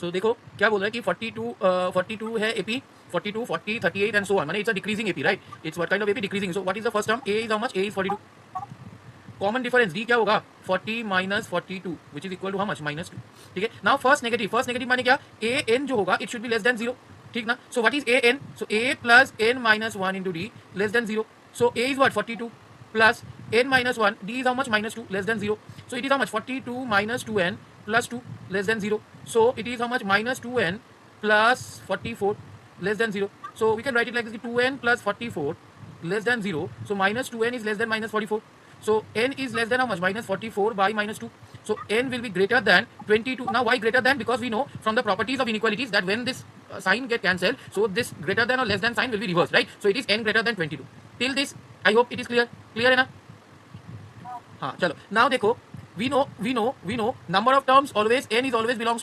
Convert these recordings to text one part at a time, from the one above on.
सो देखो क्या बोल रहा है कि 42 है एपी, 42, 40, 38 एंड सो ऑन, माने it's a decreasing AP, right? It's what kind of AP? Decreasing. So what is the first term? A is how much? A is 42. Common difference d क्या होगा? 40 माइनस 42 which is equal to how much? -2. ठीक है. Now first negative माने क्या? ए n जो होगा it should be less than 0. ठीक ना? So what is a n? So a plus n minus 1 into d less than 0. So a is what? 42 प्लस n minus 1, d is how much? -2 less than 0. So it is how much? 42 minus 2n plus 2 less than 0. So it is how much? -2n plus 44 less than 0. So we can write it like this: 2n plus 44 less than 0. So -2n is less than -44. So n is less than how much? -44 by -2. So n will be greater than 22. Now why greater than? Because we know from the properties of inequalities that when this sign get cancelled, so this greater than or less than sign will be reversed, right? So it is n greater than 22. Till this, I hope it is clear. Clear है ना? हाँ चलो. Now देखो, we know number of terms always n always belongs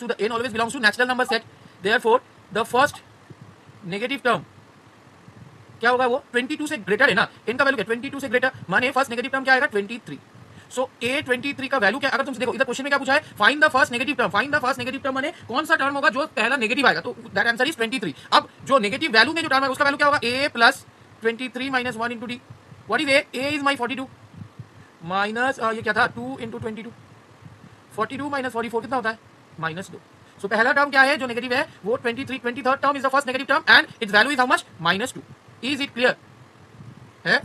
to natural number set. Therefore the first negative term क्या होगा? वो 22 से greater है ना. n का वैल्यू क्या? 22 से ग्रेटर, माने फर्स्ट नेगेटिव टर्म क्या आएगा? 23. सो ए 23 का वैल्यू क्या? अगर तुमसे देखो इधर क्वेश्चन में क्या पूछा है? Find the first negative term. Find the first negative term माने कौन सा टर्म होगा जो पहला नेगेटिव आएगा? तो दैट आंसर इज 23. अब जो नेगेटिव वैल्यू में जो टर्म है उसका वैल्यू क्या होगा? a plus 23 minus 1 into D. What is A? A is my 42 minus ये क्या था? 2 इंटू 22. 42 माइनस 44 कितना होता है? -2. सो पहला टर्म क्या है जो नेगेटिव है? वो 23. 23rd term is the first negative term and it's value is how much? -2. Is it clear है?